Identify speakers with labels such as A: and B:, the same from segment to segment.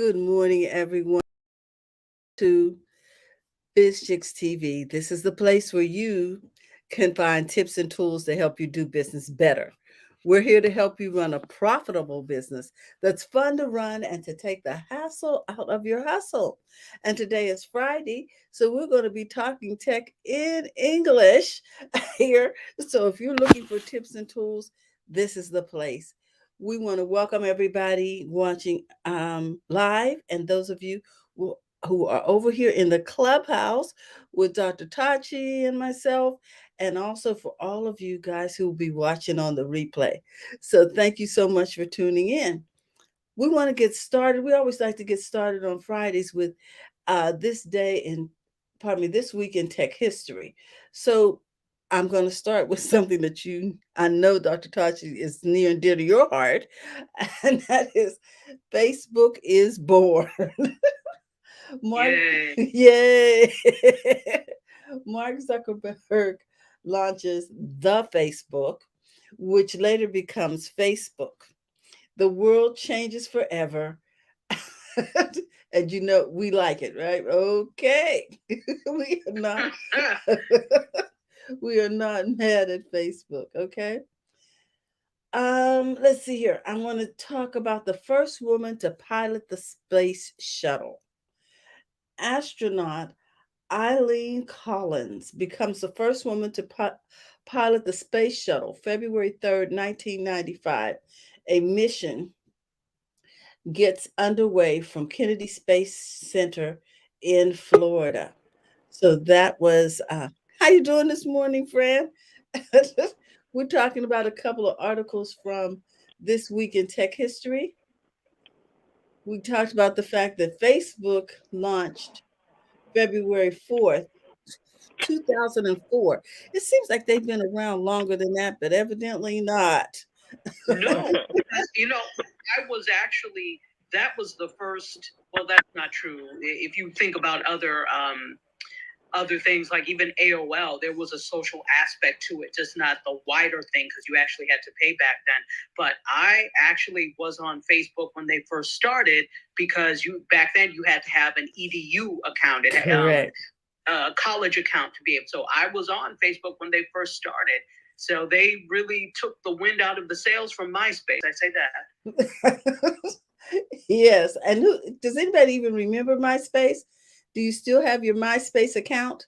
A: Good morning, everyone, to Biz Chicks TV. This is the place where you can find tips and tools to help you do business better. We're here to help you run a profitable business that's fun to run and to take the hassle out of your hustle. And today is Friday, so we're going to be talking tech in English here. So if you're looking for tips and tools, this is the place. We want to welcome everybody watching live and those of you who are over here in the clubhouse with Dr. Tachi and myself, and also for all of you guys who will be watching on the replay. So thank you so much for tuning in. We want to get started. We always like to get started on Fridays with this week in tech history. So I'm going to start with something that I know, Dr. Tachi, is near and dear to your heart, and that is Facebook is born. Mark,
B: Yay.
A: yay! Mark Zuckerberg launches the Facebook, which later becomes Facebook. The world changes forever. And we like it, right? Okay. we are not we are not mad at Facebook, okay? Let's see here. I want to talk about the first woman to pilot the space shuttle. Astronaut Eileen Collins becomes the first woman to pilot the space shuttle, February 3rd, 1995. A mission gets underway from Kennedy Space Center in Florida. So that was how you doing this morning, friend? We're talking about a couple of articles from this week in tech history. We talked about the fact that Facebook launched February 4th, 2004. It seems like they've been around longer than that, but evidently not.
B: No, because I was actually that was the first. Well, that's not true. If you think about other things like even AOL, there was a social aspect to it, just not the wider thing because you actually had to pay back then. But I actually was on Facebook when they first started because you back then you had to have an EDU account. It had,
A: Correct.
B: college account to be able. So I was on Facebook when they first started. So they really took the wind out of the sails from MySpace. I say that.
A: Yes. And does anybody even remember MySpace? Do you still have your MySpace account?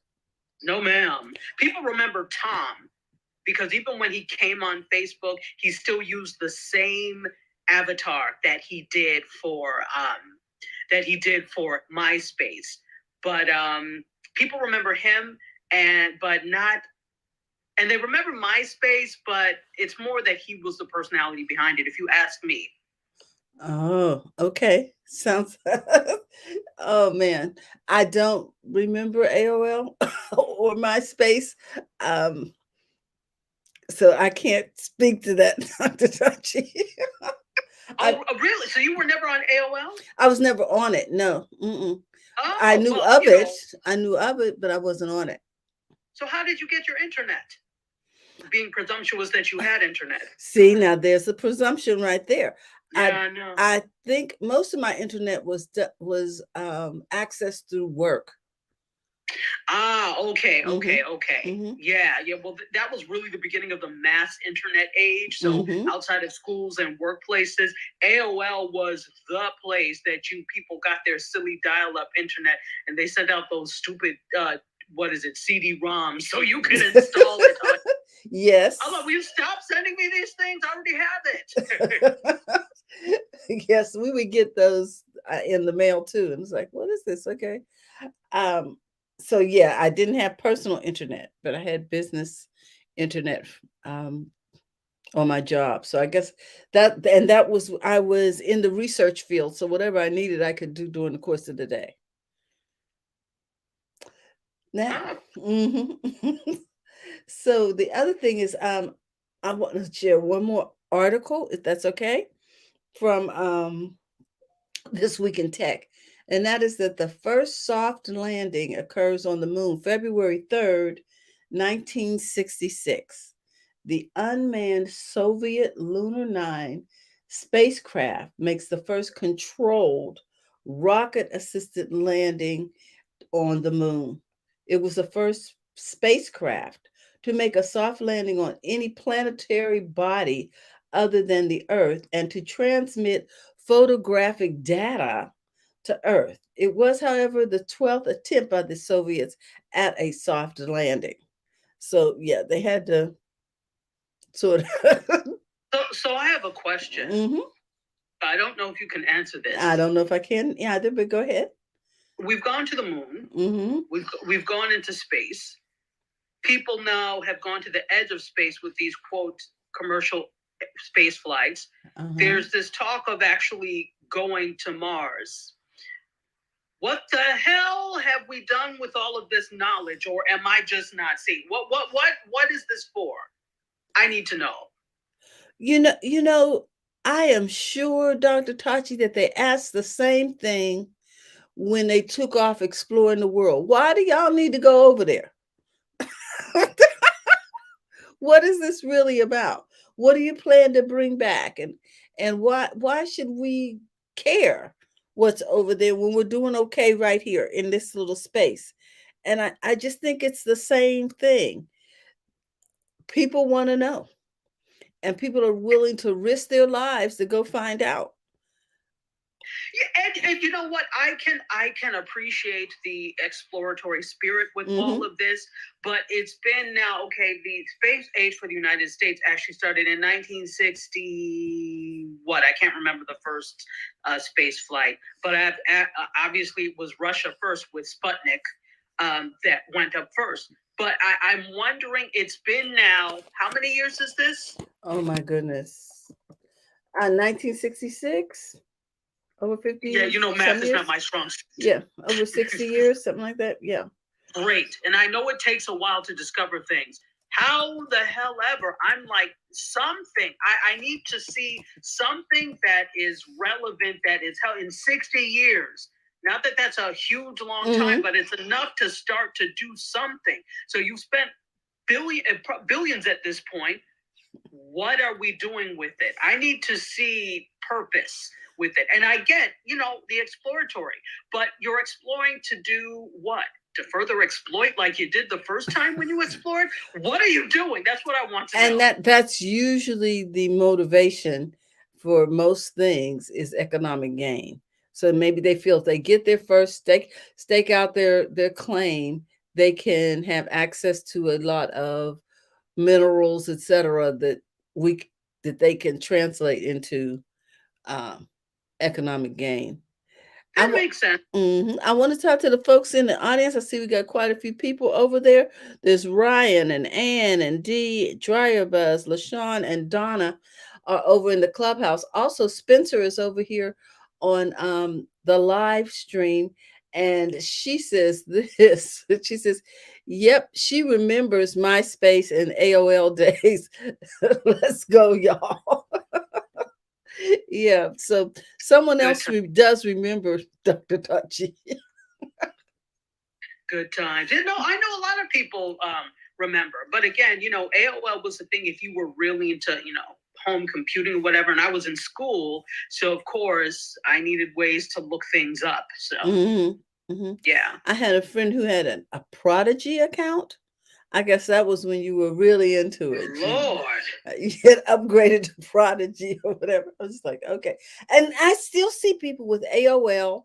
B: No, ma'am. People remember Tom because even when he came on Facebook, he still used the same avatar that he did for MySpace. But people remember him but not and they remember MySpace, but it's more that he was the personality behind it, if you ask me.
A: Oh, okay. Sounds. Oh man, I don't remember AOL or MySpace, um, so I can't speak to that, Dr. Tachi. I
B: Oh, really? So you were never on AOL?
A: I was never on it. No, mm-mm. I
B: Oh,
A: knew
B: well,
A: of it. I knew of it, but I wasn't on it.
B: so how did you get your internet? Being presumptuous that you had internet.
A: See, now there's a presumption right there.
B: Yeah,
A: I
B: I know.
A: I think most of my internet was accessed through work.
B: Ah, okay,
A: Mm-hmm.
B: okay, okay.
A: Mm-hmm.
B: Yeah, yeah. Well, that was really the beginning of the mass internet age. So
A: Mm-hmm.
B: outside of schools and workplaces, AOL was the place that you people got their silly dial-up internet, and they sent out those stupid what is it, CD-ROMs, so you can install it.
A: Yes.
B: I'm like, will you stop sending me these things? I already have it.
A: Yes, we would get those in the mail too, and it's like, what is this? Okay. Um, so yeah, I didn't have personal internet, but I had business internet um, on my job. So I guess that was I was in the research field, so whatever I needed, I could do during the course of the day. Now,
B: Ah,
A: hmm so the other thing is, I want to share one more article, if that's okay, from this week in tech, and that is that the first soft landing occurs on the moon, February 3rd, 1966. The unmanned Soviet Lunar 9 spacecraft makes the first controlled rocket-assisted landing on the moon. It was the first spacecraft to make a soft landing on any planetary body other than the Earth and to transmit photographic data to Earth. It was, however, the 12th attempt by the Soviets at a soft landing. So, yeah, they had to sort of.
B: So I have a question.
A: Mhm.
B: I don't know if you can answer this.
A: I don't know if I can either, but go ahead.
B: We've gone to the moon.
A: Mm-hmm.
B: We've gone into space. People now have gone to the edge of space with these quote commercial space flights.
A: Uh-huh.
B: There's this talk of actually going to Mars. What the hell have we done with all of this knowledge, or am I just not seeing? What is this for? I need to know.
A: You know, I am sure, Dr. Tachi, that they asked the same thing when they took off exploring the world. Why do y'all need to go over there? What is this really about? What do you plan to bring back? And why should we care what's over there when we're doing okay right here in this little space? And I just think it's the same thing. People want to know. And people are willing to risk their lives to go find out.
B: Yeah, and you know what? I can appreciate the exploratory spirit with all of this, but it's been now, okay, the space age for the United States actually started in 1960, what? I can't remember the first space flight, but obviously it was Russia first with Sputnik that went up first. But I'm wondering, it's been now, how many years is this?
A: Oh my goodness. 1966? Over 50
B: years? Yeah, you know, math is
A: years?
B: not my strong suit.
A: Yeah, over 60 years, something like that. Yeah.
B: Great. And I know it takes a while to discover things. How the hell ever, I'm like, something. I need to see something that is relevant, that is held in 60 years. Not that that's a huge long time, but it's enough to start to do something. So you've spent billions at this point. What are we doing with it? I need to see purpose with it. And I get, you know, the exploratory, but you're exploring to do what? To further exploit like you did the first time when you explored? What are you doing? That's what I want to know.
A: And that's usually the motivation for most things is economic gain. So maybe they feel if they get their first stake out their claim, they can have access to a lot of minerals, etc., that they can translate into economic gain.
B: That makes sense.
A: I want to talk to the folks in the audience. I see we got quite a few people over there. There's Ryan and Ann and Dee, Dryerbuzz, LaShawn, and Donna are over in the clubhouse. Also, Spencer is over here on the live stream. And she says this. She says, yep, she remembers MySpace and AOL days. Let's go, y'all. Yeah, so someone else does remember Dr. Tachi.
B: Good times. You know, I know a lot of people remember, but again, you know, AOL was the thing if you were really into, you know, home computing or whatever, and I was in school, so of course I needed ways to look things up. So yeah,
A: I had a friend who had a Prodigy account. I guess that was when you were really into it.
B: Lord.
A: You had upgraded to Prodigy or whatever. I was just like, okay. And I still see people with AOL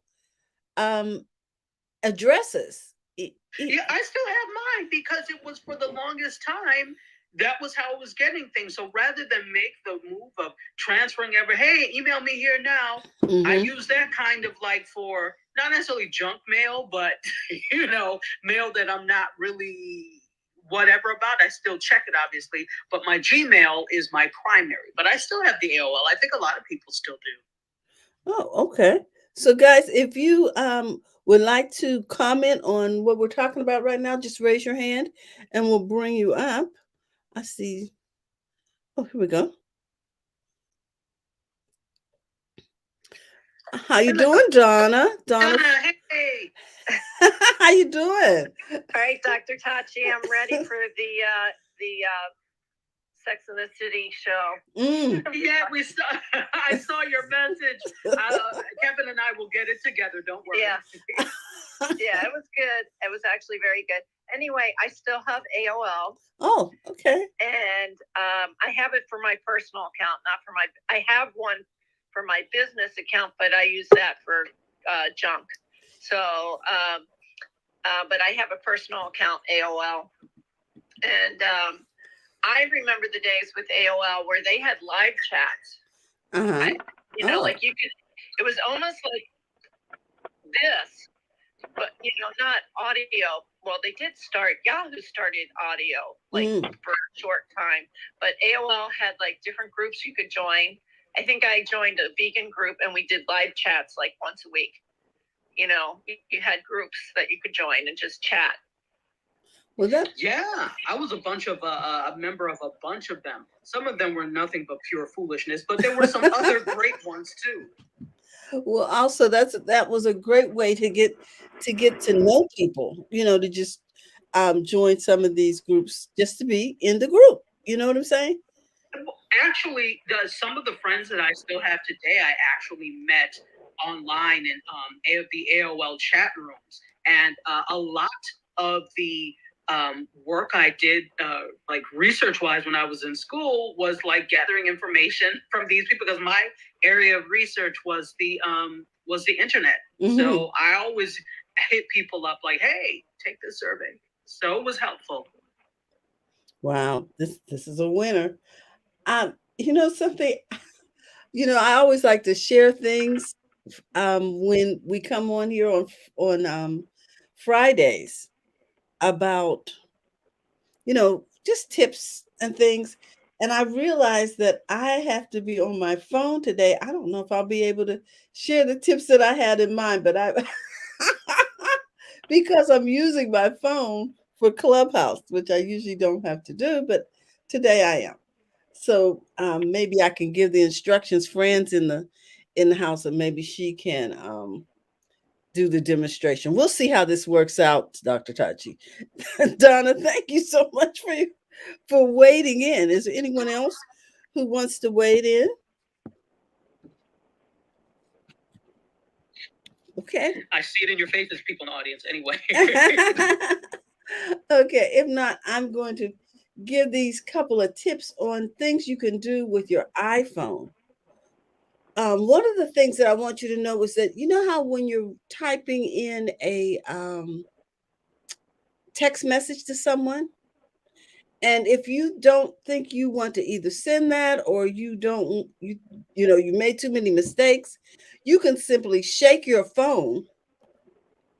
A: addresses.
B: Yeah, I still have mine because it was for the longest time. That was how I was getting things. So rather than make the move of transferring hey, email me here now, I use that kind of like for not necessarily junk mail, but, you know, mail that I'm not really whatever about. I still check it, obviously, but my Gmail is my primary. But I still have the AOL. I think a lot of people still do.
A: Oh, okay. So, guys, if you would like to comment on what we're talking about right now, just raise your hand and we'll bring you up. I see. Oh, here we go. How you doing, Donna?
B: Donna, hey.
A: How you doing?
C: All right, Dr. Tachi, I'm ready for the Sex and the City show.
B: Yeah, we saw. I saw your message. Kevin and I will get it together. Don't worry.
C: Yeah. Yeah, it was good. It was actually very good. Anyway, I still have AOL.
A: Oh, okay.
C: And I have it for my personal account, not for my. I have one for my business account, but I use that for junk. So, but I have a personal account, AOL, and I remember the days with AOL where they had live chats. Like you could. It was almost like this, but not audio. Well, they did start. Yahoo started audio for a short time, but AOL had like different groups you could join. I think I joined a vegan group, and we did live chats like once a week. You had groups that you could join and just chat.
A: Well,
B: I was a member of a bunch of them. Some of them were nothing but pure foolishness, but there were some other great ones too.
A: Well, also that was a great way to get to know people. To just join some of these groups just to be in the group. You know what I'm saying?
B: Actually, some of the friends that I still have today, I actually met online in the AOL chat rooms, and a lot of the work I did, like research-wise, when I was in school, was like gathering information from these people, because my area of research was the internet. Mm-hmm. So I always hit people up like, "Hey, take this survey." So it was helpful.
A: Wow, this is a winner. Something. I always like to share things when we come on here on Fridays about just tips and things. And I realized that I have to be on my phone today. I don't know if I'll be able to share the tips that I had in mind, but I because I'm using my phone for Clubhouse, which I usually don't have to do, but today I am. So maybe I can give the instructions, friends in the house, and maybe she can do the demonstration. We'll see how this works out, Dr. Tachi. Donna, thank you so much for wading in. Is there anyone else who wants to wade in? Okay.
B: I see it in your face. There's people in the audience anyway.
A: Okay. If not, I'm going to give these couple of tips on things you can do with your iPhone. One of the things that I want you to know is that how when you're typing in a text message to someone, and if you don't think you want to either send that, or you don't, you made too many mistakes, you can simply shake your phone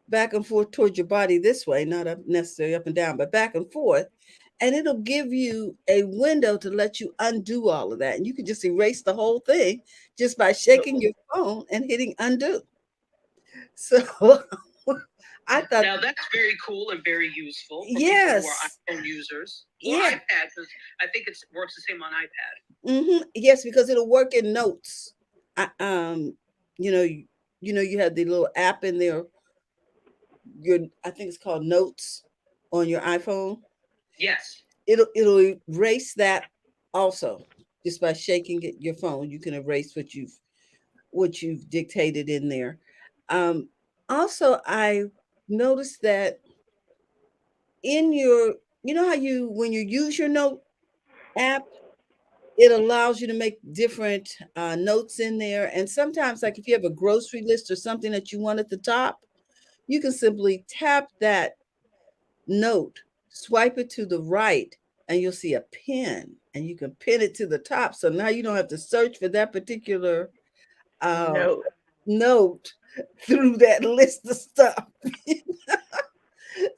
A: back and forth towards your body this way, not necessarily up and down, but back and forth. And it'll give you a window to let you undo all of that. And you can just erase the whole thing just by shaking your phone and hitting undo. So
B: I thought, now that's very cool and very useful for people who are iPhone users or iPad, because I think it works the same on iPad.
A: Mm-hmm. Yes, because it'll work in notes. You have the little app in there. I think it's called Notes on your iPhone.
B: Yes.
A: It'll erase that also just by shaking your phone. You can erase what you've dictated in there. Also, I noticed that in your, how when you use your note app, it allows you to make different notes in there. And sometimes, like if you have a grocery list or something that you want at the top, you can simply tap that note, swipe it to the right, and you'll see a pin, and you can pin it to the top. So now you don't have to search for that particular note through that list of stuff.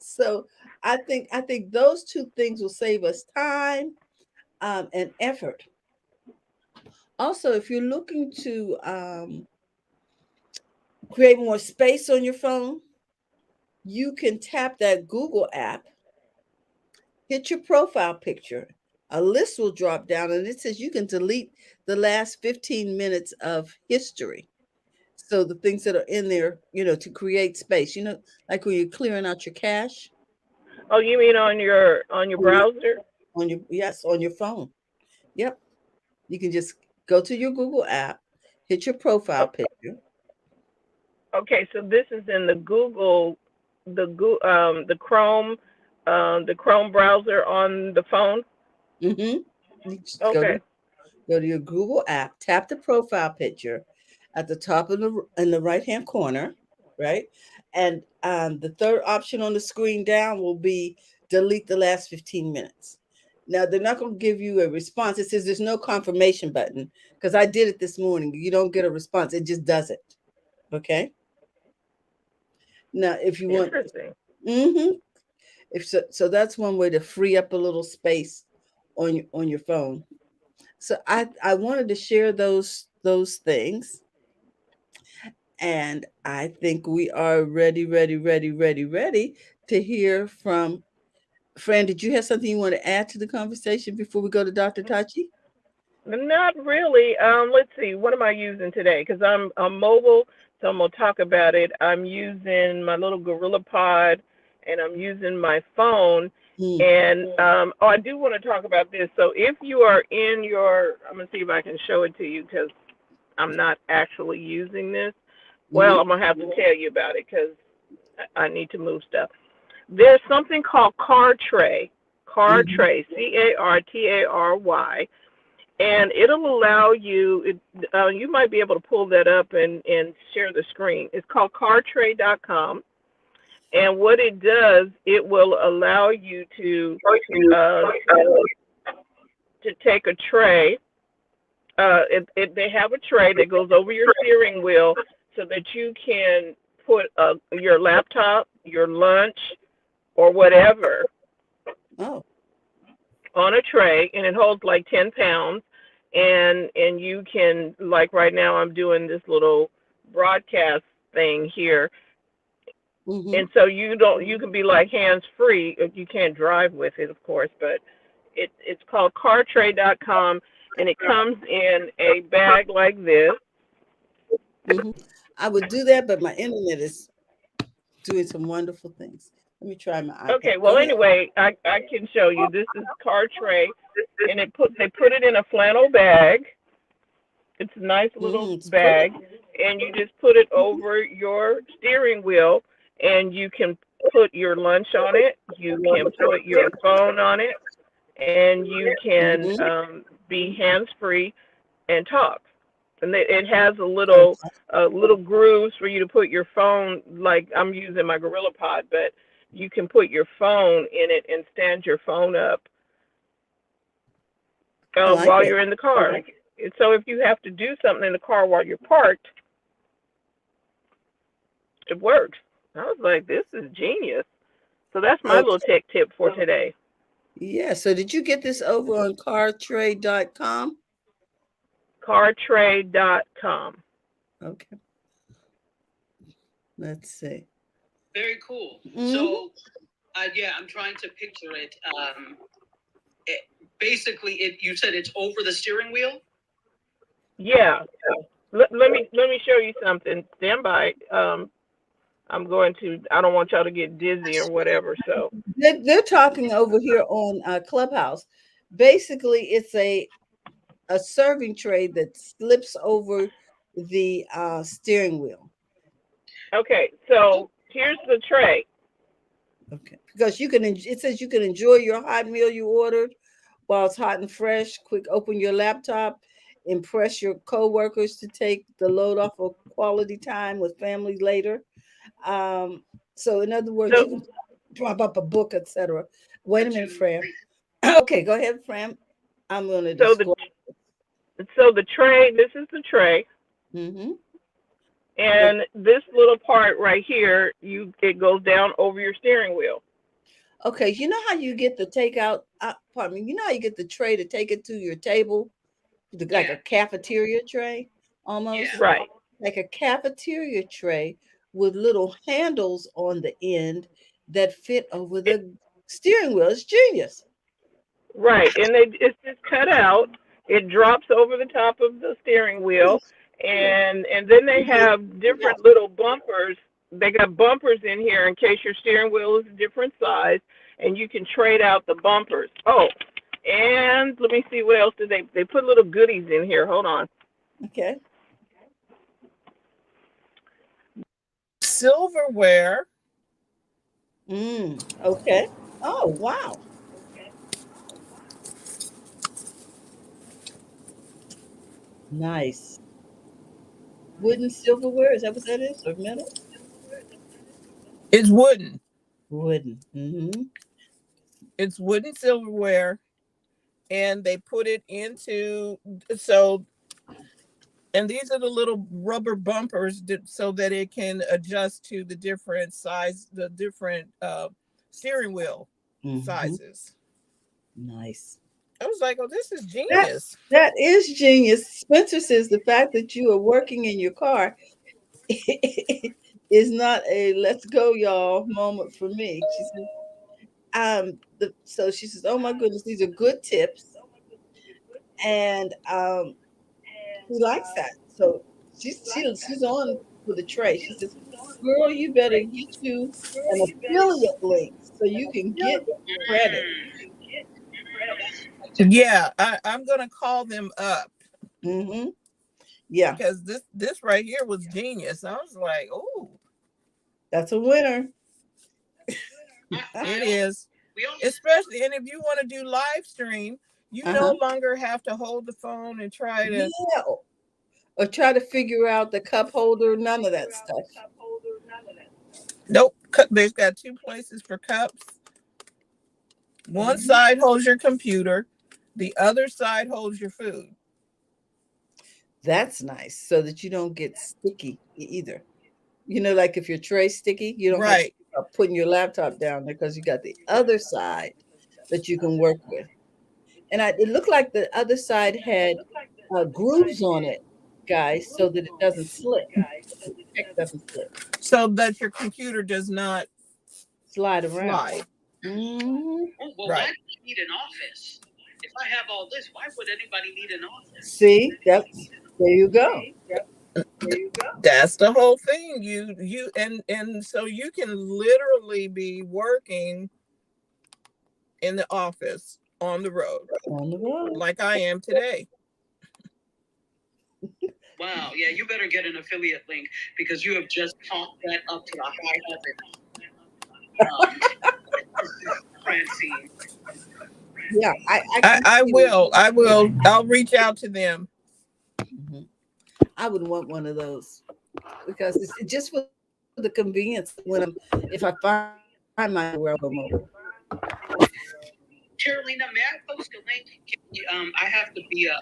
A: So I think those two things will save us time and effort. Also, if you're looking to create more space on your phone, you can tap that Google app, hit your profile picture. A list will drop down, and it says you can delete the last 15 minutes of history. So the things that are in there, to create space, like when you're clearing out your cache.
C: Oh, you mean on your browser?
A: On your phone. Yep. You can just go to your Google app, hit your profile picture.
D: Okay, so this is in the Google, the Chrome browser on the phone.
A: Mm-hmm. You just
D: Okay.
A: go to your Google app, tap the profile picture at the top of the in the right hand corner, right? And the third option on the screen down will be delete the last 15 minutes. Now they're not going to give you a response. It says there's no confirmation button because I did it this morning. You don't get a response. It just does it. Okay. Now if you want,
D: Interesting.
A: mm-hmm, if so that's one way to free up a little space on your phone. So I wanted to share those things, and I think we are ready to hear from Fran. Did you have something you want to add to the conversation before we go to Dr. Tachi?
D: Not really. Let's see. What am I using today? Because I'm mobile, so I'm gonna talk about it. I'm using my little Gorilla Pod, and I'm using my phone.
A: Mm,
D: And oh, I do want to talk about this. So if you are in your, I'm gonna see if I can show it to you because I'm not actually using this. Well,
A: mm-hmm,
D: I'm gonna have to tell you about it because I need to move stuff. There's something called Car Tray. Car
A: mm-hmm.
D: Tray, CARTARY, and it'll allow you. You might be able to pull that up and share the screen. It's called CarTray.com, and what it does, it will allow you uh, to take a tray. They have a tray that goes over your steering wheel so that you can put your laptop, your lunch, or whatever
A: Oh,
D: on a tray, and it holds like 10 pounds. And you can, like right now, I'm doing this little broadcast thing here,
A: mm-hmm.
D: and so you can be like hands free. You can't drive with it, of course, but it's called CarTray.com, and it comes in a bag like this.
A: Mm-hmm. I would do that, but my internet is doing some wonderful things. Let me try my
D: Okay,
A: iPad. Go
D: well,
A: ahead.
D: anyway, I can show you. This is CarTray, and they put it in a flannel bag. It's a nice little
A: It's
D: bag,
A: pretty.
D: and you just put it over your steering wheel, and you can put your lunch on it. You can put your phone on it, and you can
A: Mm-hmm.
D: be hands free and talk. And it has a
A: Fantastic.
D: little grooves for you to put your phone. Like I'm using my Gorilla Pod, but you can put your phone in it and stand your phone up
A: I like
D: while
A: it.
D: you're in the car. And so if you have to do something in the car while you're parked, it works. I was like, this is genius. So that's my little
A: Okay.
D: tech tip for today.
A: Yeah. So did you get this over on cartrade.com?
D: CarTray.com.
A: Okay. Let's see.
B: Very cool.
A: Mm-hmm.
B: So, yeah, I'm trying to picture it. Basically, you said it's over the steering wheel.
D: Yeah. Let me show you something. Stand by. I don't want y'all to get dizzy or whatever. So
A: They're talking over here on Clubhouse. Basically, it's a serving tray that slips over the steering wheel.
D: okay. So here's the tray.
A: Okay, because you can. It says you can enjoy your hot meal you ordered while it's hot and fresh. Quick, open your laptop. Impress your coworkers to take the load off of quality time with family later. Um, so, in other words, you
D: So
A: can drop up a book, etc. Wait a minute, Fran. Okay, go ahead, Fran. I'm going to
D: so the
A: describe.
D: so the tray. This is the tray.
A: Mm-hmm.
D: And this little part right here, it goes down over your steering wheel.
A: Okay, you know how you get the takeout? Pardon me. You know how you get the tray to take it to your table, like a cafeteria tray, almost.
B: Yeah.
D: Right.
A: Like a cafeteria tray with little handles on the end that fit over
D: It,
A: the steering wheel. It's genius.
D: right. And it's just cut out. It drops over the top of the steering wheel, and then they have different little bumpers. They got bumpers in here in case your steering wheel is a different size, and you can trade out the bumpers. Oh, And let me see what else did they put little goodies in here. Hold on.
A: Okay.
E: Silverware.
A: Okay. Oh, wow. Nice. Wooden silverware, is that what that is? Or metal?
E: It's wooden.
A: Wooden. Mm-hmm.
E: It's wooden silverware, and they put it into so. And these are the little rubber bumpers so that it can adjust to the different size, the different steering wheel sizes.
A: Nice.
E: I was like, oh, this is
A: That
E: genius.
A: that is genius. Spencer says the fact that you are working in your car is not a let's go, y'all moment for me. She says, so she says, oh my goodness, these are good tips. And she likes that. So she's on with the tray. She says, girl, you better get you an affiliate link so you can get credit.
E: Yeah, I'm gonna call them up.
A: Mm-hmm. Yeah.
E: Because this right here was genius. I was like, oh,
A: That's a winner.
E: it is. Especially, and if you want to do live stream, you no longer have to hold the phone and try to
A: or try to figure out the cup holder, none of that stuff.
E: Nope. They've got two places for cups. One side holds your computer, the other side holds your food.
A: That's nice, so that you don't get sticky either. You know, like if your tray's sticky, you don't have to putting your laptop down there because you got the other side that you can work with. And it looked like the other side had grooves on it, guys, so that it doesn't slip. The tech doesn't slip.
E: So that your computer does not
A: slide around.
B: Well, why do you need an office? If I have all this, why would anybody need an office?
A: See, there you go.
E: That's the whole thing. You and so you can literally be working in the office on the road. Like I am today.
B: Wow, yeah, you better get an affiliate link because you have just talked that up to the high heaven. Francine.
A: Yeah,
E: I will. I'll reach out to them.
A: I would want one of those because it's just for the convenience if I find my where I'll go mobile.
B: Carolina, may I post a link? I have to be a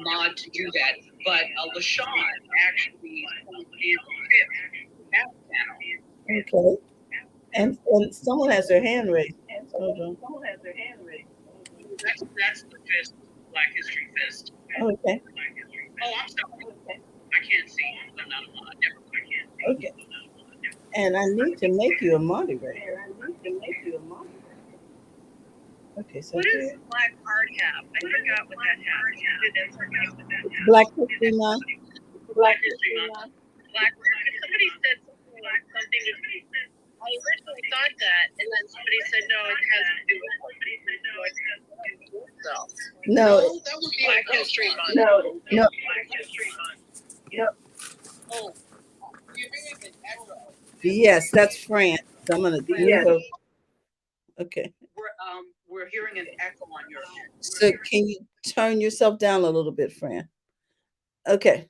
B: mod to do that, but LaShawn actually
A: okay, and someone has their hand raised. Hold on.
B: That's the fist, Black History Fist.
A: Okay.
B: Oh, I'm sorry. I can't see. I'm not a mod. Never mind.
A: Okay. And I need to make you a moderator. Okay, so
C: what does Black Art have? I forgot what that has.
A: Black History Month.
C: Black History Month. Somebody said something. I originally thought that, and then somebody said no, it has to do with.
A: No,
C: that would be Black History Month.
A: No.
C: Black History Month.
A: Yep.
B: Oh, you're being an echo.
A: Yes, that's France. I'm gonna do her. Okay.
B: We're hearing an echo on your end.
A: So can you turn yourself down a little bit, Fran? Okay.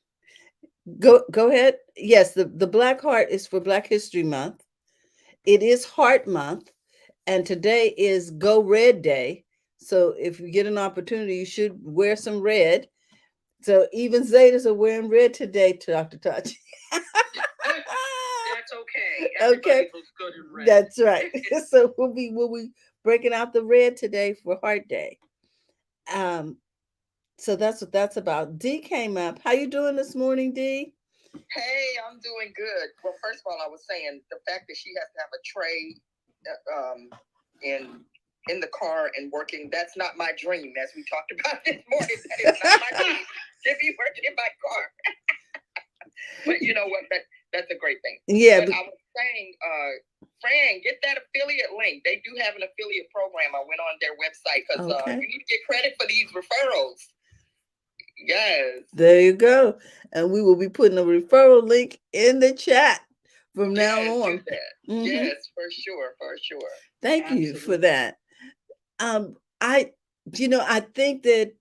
A: Go ahead. Yes, the Black Heart is for Black History Month. It is Heart Month, and today is Go Red Day. So if you get an opportunity, you should wear some red. So even Zetas are wearing red today, Dr. Tachi.
B: That's okay. Everybody looks good in red.
A: That's right. So we'll be breaking out the red today for Heart Day. So that's what that's about. Dee came up. How you doing this morning, Dee?
F: Hey, I'm doing good. Well, first of all, I was saying the fact that she has to have a tray in the car and working, that's not my dream, as we talked about this morning. That is not my dream to be working in my car. But you know what? That's a great thing.
A: Yeah.
F: But I was saying, Fran, get that affiliate link. They do have an affiliate program. I went on their website because
A: Okay.
F: you need to get credit for these referrals. Yes.
A: There you go. And we will be putting a referral link in the chat from now
F: Yes,
A: on.
F: do that.
A: Mhm.
F: Yes, for sure, for sure.
A: Thank you for
B: Absolutely.
A: that. I think that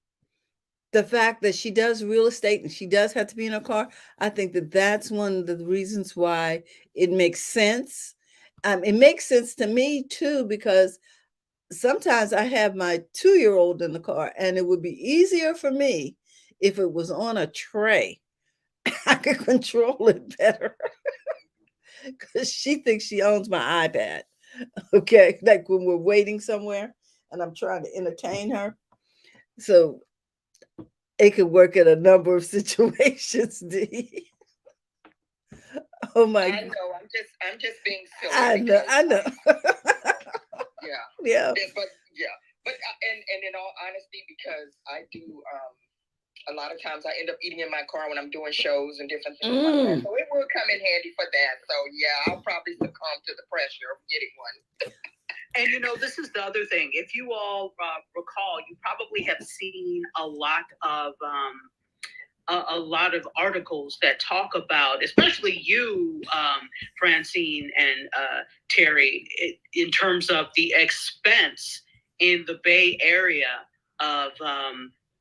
A: the fact that she does real estate and she does have to be in her car, I think that that's one of the reasons why it makes sense. It makes sense to me too, because sometimes I have my 2-year-old in the car, and it would be easier for me if it was on a tray. I could control it better because she thinks she owns my iPad. Okay, like when we're waiting somewhere and I'm trying to entertain her. So it could work in a number of situations, D. Oh my!
F: I know. I'm just being silly.
A: I know. I know.
F: Yeah.
A: Yeah.
F: But and in all honesty, because I do a lot of times I end up eating in my car when I'm doing shows and different things like that. So it will come in handy for that. So yeah, I'll probably succumb to the pressure of getting one.
B: And this is the other thing. If you all recall, you probably have seen a lot of articles that talk about, especially you, Francine and Terry, in terms of the expense in the Bay Area of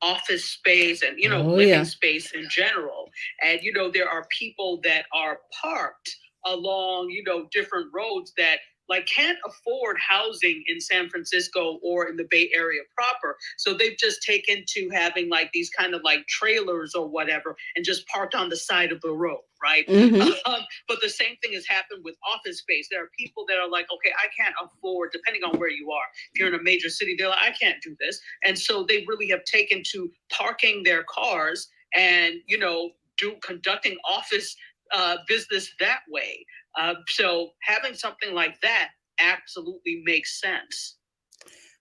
B: office space and living space in general. And there are people that are parked along different roads that can't afford housing in San Francisco or in the Bay Area proper. So they've just taken to having these kind of trailers or whatever and just parked on the side of the road, right? But the same thing has happened with office space. There are people that are like, okay, I can't afford, depending on where you are. If you're in a major city, they're like, I can't do this. And so they really have taken to parking their cars and, conducting office business that way. So having something like that absolutely makes sense.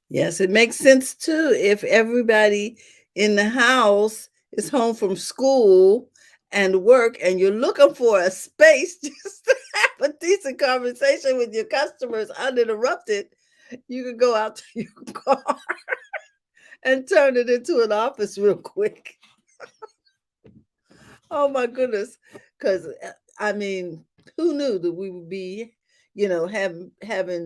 A: Yes, it makes sense too if everybody in the house is home from school and work and you're looking for a space just to have a decent conversation with your customers uninterrupted. You can go out to your car and turn it into an office real quick. Oh my goodness. Because who knew that we would be, having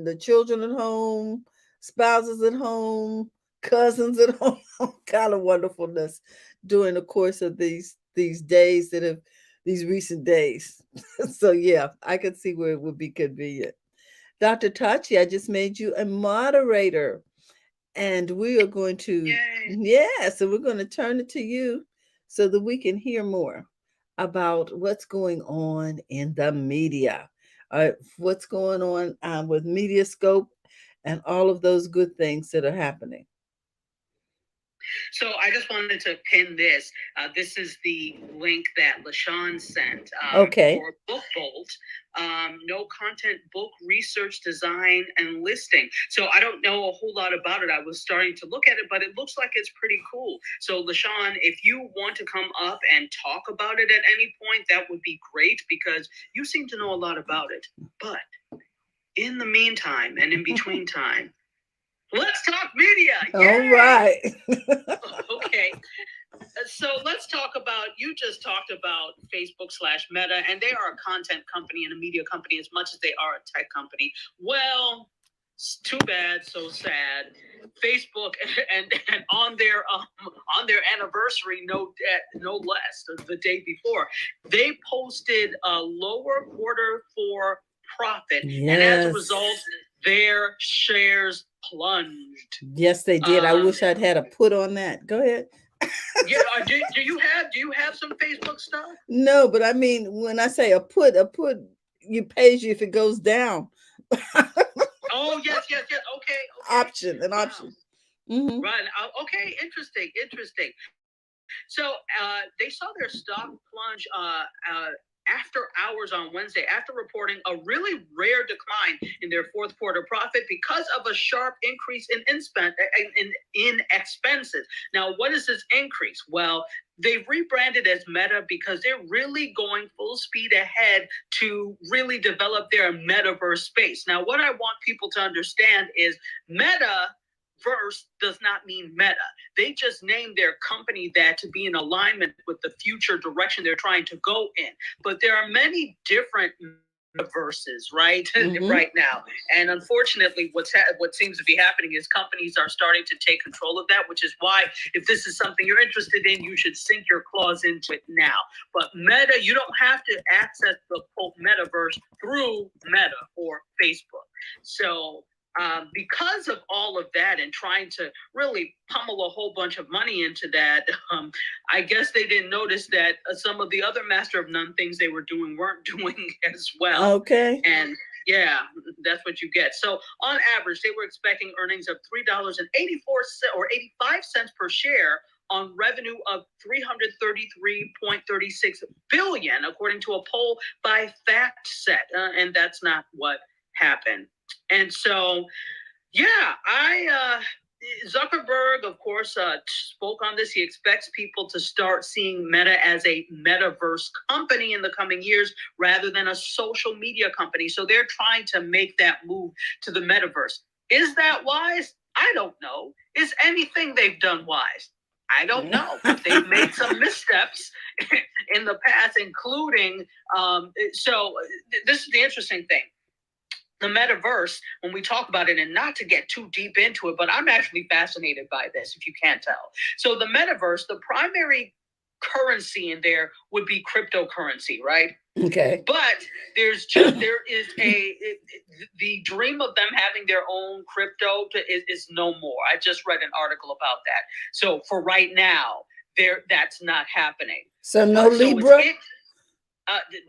A: the children at home, spouses at home, cousins at home, all kind of wonderfulness during the course of these days these recent days. So yeah, I could see where it would be convenient. Dr. Tachi, I just made you a moderator. And we are going to, so we're going to turn it to you so that we can hear more about what's going on in the media, what's going on with Mediascope and all of those good things that are happening.
B: So I just wanted to pin this. This is the link that LaShawn sent for Book Bolt. No content, book research, design, and listing. So I don't know a whole lot about it. I was starting to look at it, but it looks like it's pretty cool. So LaShawn, if you want to come up and talk about it at any point, that would be great because you seem to know a lot about it. But in the meantime and in between time, let's talk media. Yay!
A: All right.
B: Okay. So let's talk about, you just talked about Facebook/Meta, and they are a content company and a media company as much as they are a tech company. Well, it's too bad, so sad. Facebook and on their anniversary, no less, the day before, they posted a lower quarter for profit, and as a result, their shares plunged.
A: Yes, they did. I wish I'd had a put on that. Go ahead.
B: Yeah, do you have some Facebook stuff?
A: No, but I mean, when I say a put you pays you if it goes down.
B: Oh yes. Okay.
A: Option, an option. Mm-hmm.
B: Right. Okay. Interesting. So they saw their stock plunge after hours on Wednesday after reporting a really rare decline in their fourth quarter profit because of a sharp increase in expenses. Now, what is this increase? Well, they've rebranded as Meta because they're really going full speed ahead to really develop their metaverse space. Now, what I want people to understand is Metaverse does not mean meta. They just named their company that to be in alignment with the future direction they're trying to go in. But there are many different metaverses, right? Right now. And unfortunately, what seems to be happening is companies are starting to take control of that, which is why if this is something you're interested in, you should sink your claws into it now. But Meta, you don't have to access the quote metaverse through Meta or Facebook. So because of all of that and trying to really pummel a whole bunch of money into that, I guess they didn't notice that some of the other master of none things they were doing weren't doing as well.
A: Okay.
B: And yeah, that's what you get. So on average, they were expecting earnings of $3.84 or 85 cents per share on revenue of $333.36 billion, according to a poll by FactSet. And that's not what happened. And so, yeah, Zuckerberg, of course, spoke on this. He expects people to start seeing Meta as a metaverse company in the coming years rather than a social media company. So they're trying to make that move to the metaverse. Is that wise? I don't know. Is anything they've done wise? I don't know. They've made some missteps in the past, including, so this is the interesting thing. The metaverse, when we talk about it, and not to get too deep into it, but I'm actually fascinated by this, if you can't tell. So the metaverse, the primary currency in there would be cryptocurrency, right?
A: Okay.
B: But there is the dream of them having their own crypto is no more. I just read an article about that. So for right now, that's not happening.
A: So no Libra?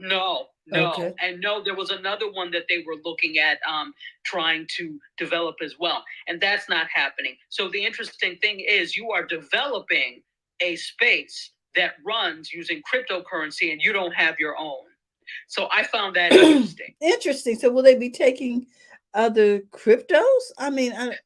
B: No.
A: Okay.
B: And no, there was another one that they were looking at trying to develop as well. And that's not happening. So the interesting thing is you are developing a space that runs using cryptocurrency and you don't have your own. So I found that interesting.
A: Interesting. So will they be taking other cryptos? I mean,
B: that's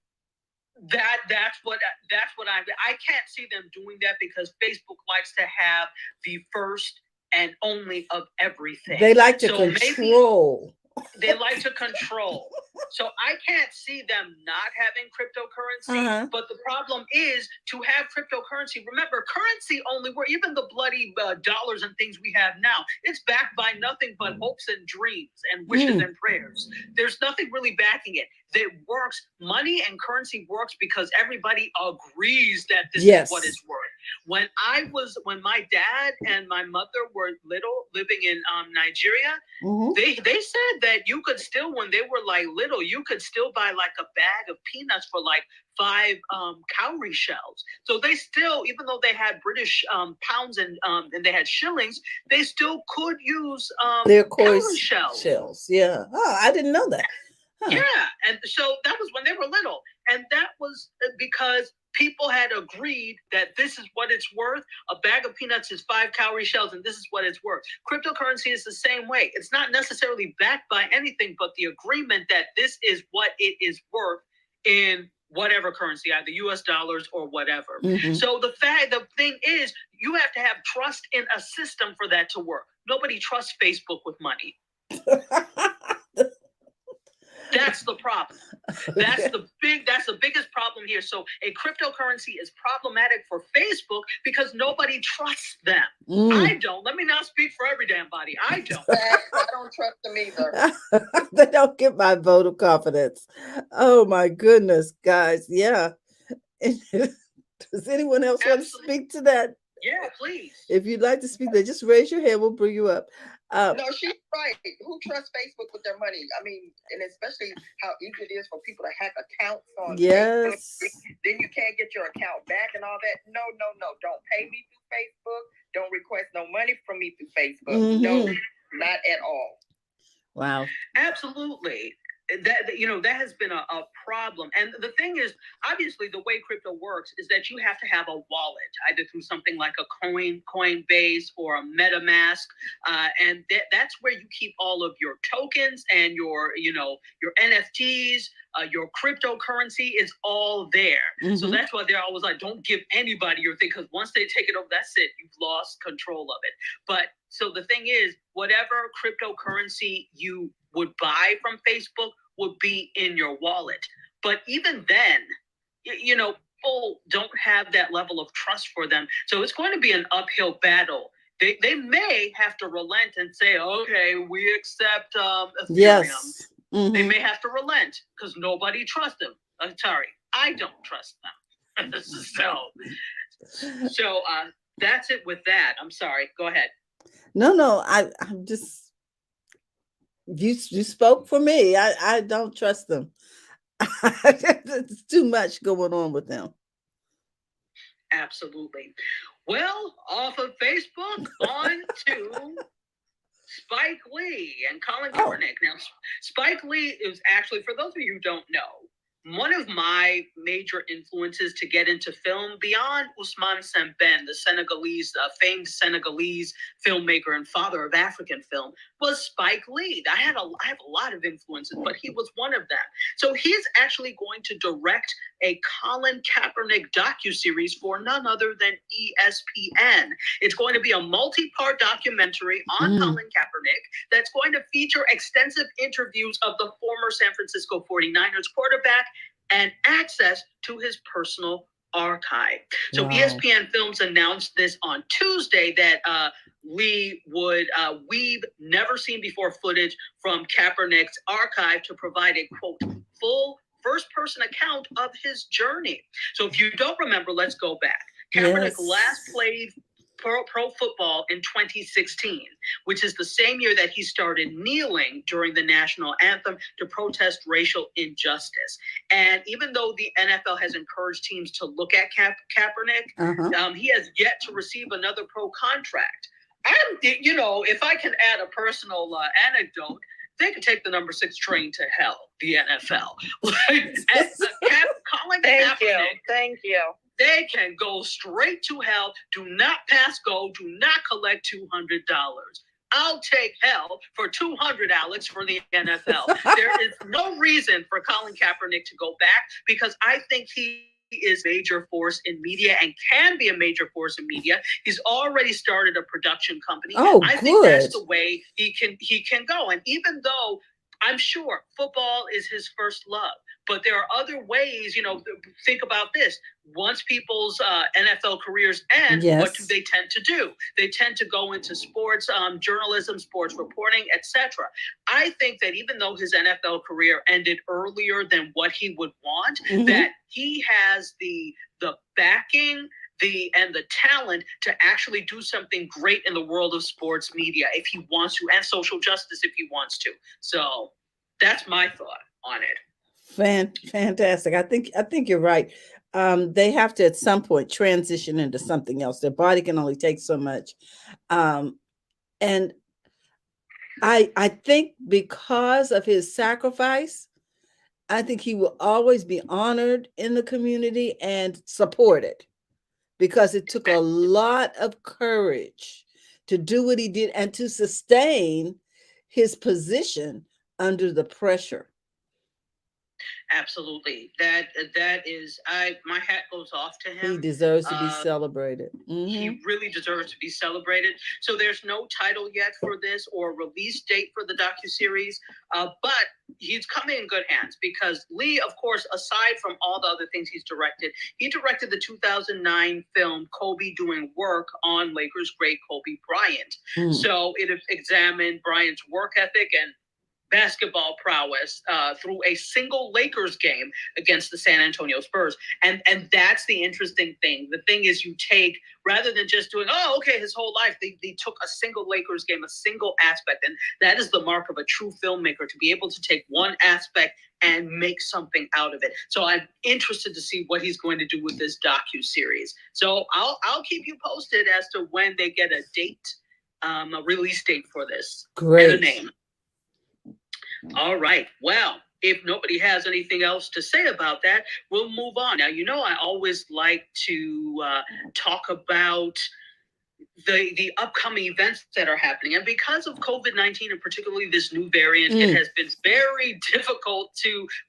B: what I can't see them doing that because Facebook likes to have the first and only of everything.
A: They like to control.
B: They like to control. So I can't see them not having cryptocurrency. But the problem is to have cryptocurrency. Remember, currency only works. Even the bloody dollars and things we have now, it's backed by nothing but hopes and dreams and wishes and prayers. There's nothing really backing it. It works. Money and currency works because everybody agrees that this is what it's worth. When my dad and my mother were little, living in Nigeria, they said that you could still, when they were like little, you could still buy like a bag of peanuts for like 5 cowrie shells. So they still, even though they had British pounds and they had shillings, they still could use
A: their
B: cowrie shells.
A: Yeah. Oh, I didn't know that.
B: Yeah, and so that was when they were little, and that was because people had agreed that this is what it's worth. A bag of peanuts is 5 cowrie shells, and this is what it's worth. Cryptocurrency is the same way. It's not necessarily backed by anything but the agreement that this is what it is worth in whatever currency, either US dollars or whatever. So the thing is, you have to have trust in a system for that to work. Nobody trusts Facebook with money. That's the problem. That's the biggest problem here. So a cryptocurrency is problematic for Facebook because nobody trusts them. I don't. Let me not speak for every damn body. I don't.
F: I don't trust them either.
A: They don't get my vote of confidence. Oh my goodness, guys. Yeah. Does anyone else want to speak to that?
B: Yeah, please.
A: If you'd like to speak there, just raise your hand. We'll bring you up.
F: No, she's right. Who trusts Facebook with their money? I mean, and especially how easy it is for people to hack accounts on Facebook. Then you can't get your account back and all that. No. Don't pay me through Facebook. Don't request no money from me through Facebook. No, not at all.
A: Wow.
B: Absolutely. that has been a problem. And the thing is, obviously, the way crypto works is that you have to have a wallet, either through something like a Coinbase or a MetaMask, and that's where you keep all of your tokens and your NFTs. Your cryptocurrency is all there. Mm-hmm. So that's why they're always like, don't give anybody your thing, because once they take it over, that's it. You've lost control of it. But so the thing is, whatever cryptocurrency you would buy from Facebook would be in your wallet. But even then, people don't have that level of trust for them. So it's going to be an uphill battle. They may have to relent and say, okay, we accept Ethereum.
A: Yes. Mm-hmm.
B: They may have to relent because nobody trusts them. Sorry, I don't trust them. So that's it with that. I'm sorry. Go ahead.
A: No, I'm just, you spoke for me. I don't trust them. It's too much going on with them.
B: Absolutely. Well, off of Facebook, on to Spike Lee and Colin Kaepernick. Now, Spike Lee is actually, for those of you who don't know, one of my major influences to get into film beyond Ousmane Sembène, the Senegalese, famed Senegalese filmmaker and father of African film, was Spike Lee. I have a lot of influences, but he was one of them. So he's actually going to direct a Colin Kaepernick docuseries for none other than ESPN. It's going to be a multi-part documentary on Colin Kaepernick that's going to feature extensive interviews of the former San Francisco 49ers quarterback and access to his personal archive. So ESPN Films announced this on Tuesday that Lee would weave never seen before footage from Kaepernick's archive to provide a, quote, full first-person account of his journey. So if you don't remember, let's go back. Kaepernick last played pro football in 2016, which is the same year that he started kneeling during the national anthem to protest racial injustice. And even though the NFL has encouraged teams to look at Kaepernick, he has yet to receive another pro contract. And, if I can add a personal anecdote, they could take the number 6 train to hell, the NFL. Colin Kaepernick,
C: Thank you.
B: They can go straight to hell. Do not pass go. Do not collect $200. I'll take hell for $200, Alex, for the NFL. There is no reason for Colin Kaepernick to go back, because I think he is a major force in media and can be a major force in media. He's already started a production company. I think that's the way he can go. And even though I'm sure football is his first love, but there are other ways, think about this. Once people's NFL careers end, what do they tend to do? They tend to go into sports journalism, sports reporting, etc. I think that even though his NFL career ended earlier than what he would want, that he has the backing and the talent to actually do something great in the world of sports media if he wants to, and social justice if he wants to. So that's my thought on it.
A: Fantastic. I think you're right. They have to at some point transition into something else. Their body can only take so much. And I think because of his sacrifice, I think he will always be honored in the community and supported, because it took a lot of courage to do what he did and to sustain his position under the pressure.
B: Absolutely. That is, my hat goes off to him.
A: He deserves to be celebrated.
B: He really deserves to be celebrated. So there's no title yet for this or release date for the docuseries, but he's coming in good hands, because Lee, of course, aside from all the other things he's directed, he directed the 2009 film Kobe Doing Work on Lakers great Kobe Bryant. So it examined Bryant's work ethic and basketball prowess through a single Lakers game against the San Antonio Spurs. And that's the interesting thing. The thing is, you take, rather than just doing, his whole life, they took a single Lakers game, a single aspect. And that is the mark of a true filmmaker, to be able to take one aspect and make something out of it. So I'm interested to see what he's going to do with this docuseries. So I'll keep you posted as to when they get a date, a release date for this.
A: Great.
B: And a name. All right. Well, if nobody has anything else to say about that, we'll move on. Now, I always like to talk about the upcoming events that are happening. And because of COVID-19, and particularly this new variant, it has been very difficult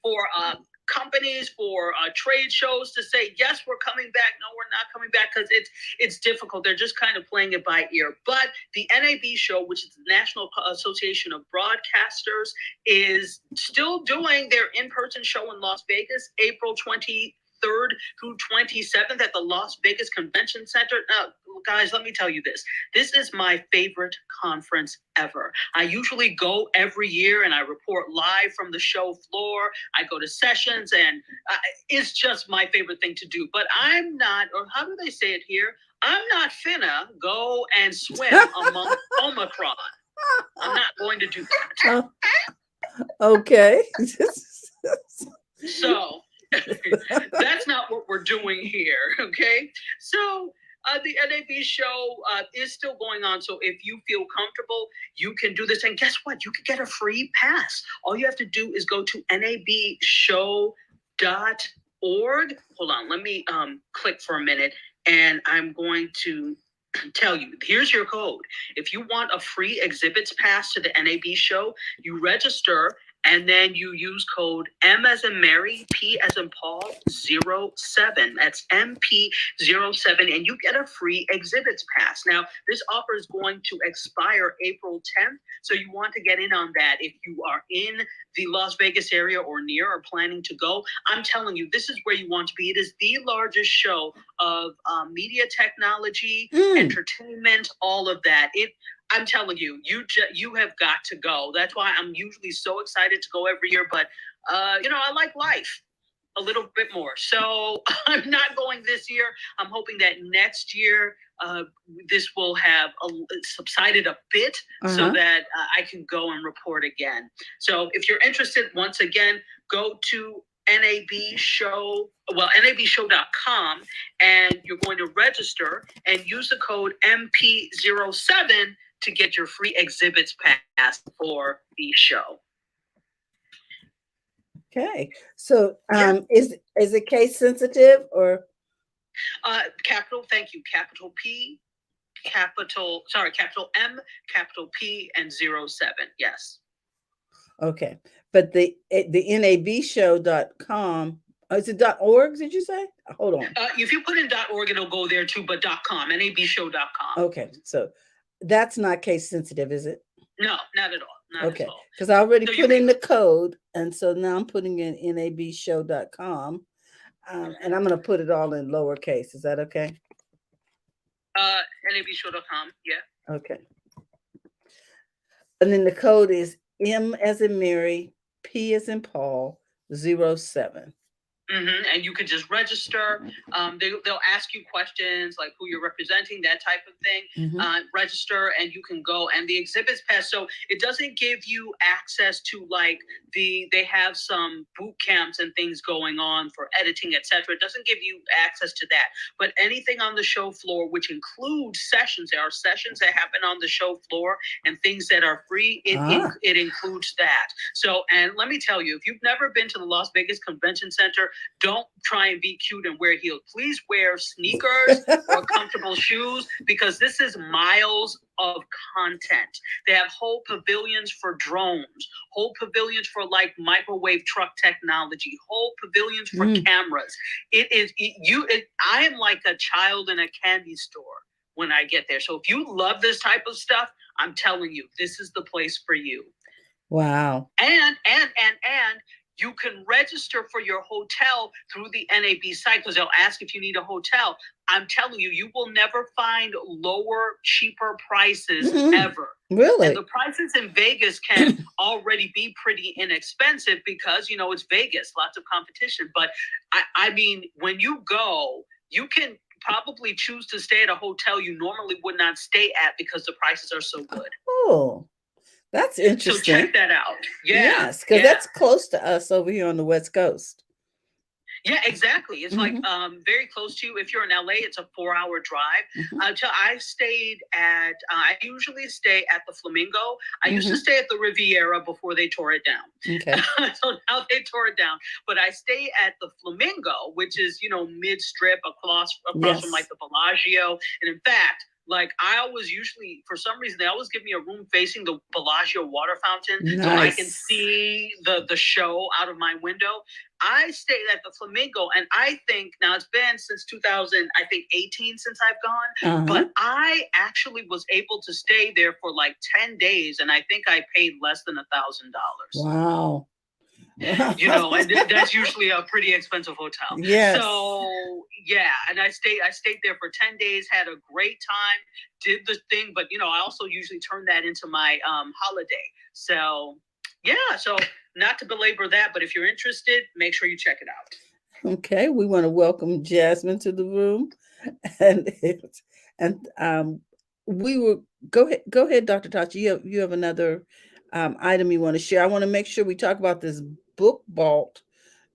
B: for companies, for trade shows to say, yes, we're coming back. No, we're not coming back, because it's difficult. They're just kind of playing it by ear. But the NAB show, which is the National Association of Broadcasters, is still doing their in-person show in Las Vegas, April 23rd through 27th at the Las Vegas Convention Center. Now, guys, let me tell you this. This is my favorite conference ever. I usually go every year and I report live from the show floor. I go to sessions, and it's just my favorite thing to do. But I'm not, or how do they say it here? I'm not finna go and swim among Omicron. I'm not going to do that.
A: Okay.
B: So that's not what we're doing here, okay? So the NAB show is still going on. So if you feel comfortable, you can do this. And guess what? You can get a free pass. All you have to do is go to nabshow.org. Hold on, let me click for a minute, and I'm going to tell you, here's your code. If you want a free exhibits pass to the NAB show, you register, and then you use code M as in Mary, P as in Paul, 07. That's MP07, and you get a free exhibits pass. Now, this offer is going to expire April 10th, so you want to get in on that. If you are in the Las Vegas area or near, or planning to go, I'm telling you, this is where you want to be. It is the largest show of media technology, entertainment, all of that. I'm telling you, you have got to go. That's why I'm usually so excited to go every year. But, I like life a little bit more. So I'm not going this year. I'm hoping that next year this will have subsided a bit, so that I can go and report again. So if you're interested, once again, go to nabshow.com, and you're going to register and use the code MP07 to get your free exhibits pass for the show.
A: Okay. So is it case sensitive or?
B: Capital, thank you. Capital P, capital M, capital P, and 07. Yes.
A: Okay. But the nabshow.com, is it .org, did you say? Hold on.
B: If you put in .org, it'll go there too, but .com, nabshow.com.
A: Okay. So that's not case sensitive, is it?
B: No, not at all. Not
A: okay.
B: At all.
A: Because I already put in the code, and so now I'm putting in nabshow.com, and I'm going to put it all in lowercase. Is that okay?
B: nabshow.com, yeah.
A: Okay. And then the code is M as in Mary, P as in Paul, 07.
B: And you could just register. They'll ask you questions like who you're representing, that type of thing. Register, and you can go. And the exhibits pass, so it doesn't give you access to they have some boot camps and things going on for editing, etc. It doesn't give you access to that. But anything on the show floor, which includes sessions, there are sessions that happen on the show floor and things that are free. It includes that. So, and let me tell you, if you've never been to the Las Vegas Convention Center, don't try and be cute and wear heels. Please wear sneakers or comfortable shoes, because this is miles of content. They have whole pavilions for drones, whole pavilions for microwave truck technology, whole pavilions for cameras. I am like a child in a candy store when I get there. So if you love this type of stuff, I'm telling you, this is the place for you.
A: Wow.
B: And you can register for your hotel through the NAB site, because they'll ask if you need a hotel. I'm telling you, you will never find lower, cheaper prices ever.
A: Really?
B: And the prices in Vegas can already be pretty inexpensive because, it's Vegas, lots of competition. But I mean, when you go, you can probably choose to stay at a hotel you normally would not stay at because the prices are so good.
A: Oh. That's interesting.
B: So check that out. Yeah.
A: Yes, because that's close to us over here on the West Coast.
B: Yeah, exactly. It's like very close to you. If you're in LA, it's a 4-hour drive. I stayed at, I usually stay at the Flamingo. I used to stay at the Riviera before they tore it down.
A: Okay.
B: So now they tore it down. But I stay at the Flamingo, which is, mid-strip across from like the Bellagio. And in fact, like I always usually, for some reason, they always give me a room facing the Bellagio water fountain so I can see the show out of my window. I stayed at the Flamingo, and I think now it's been since 2018 since I've gone, but I actually was able to stay there for like 10 days, and I think I paid less than $1,000.
A: Wow.
B: And that's usually a pretty expensive hotel.
A: Yes.
B: So yeah, and I stayed there for 10 days, had a great time, did the thing, but I also usually turn that into my holiday. So yeah, so not to belabor that, but if you're interested, make sure you check it out.
A: Okay, we want to welcome Jasmine to the room, and we will go ahead, Dr. Tachi. You have another item you want to share. I want to make sure we talk about this book vault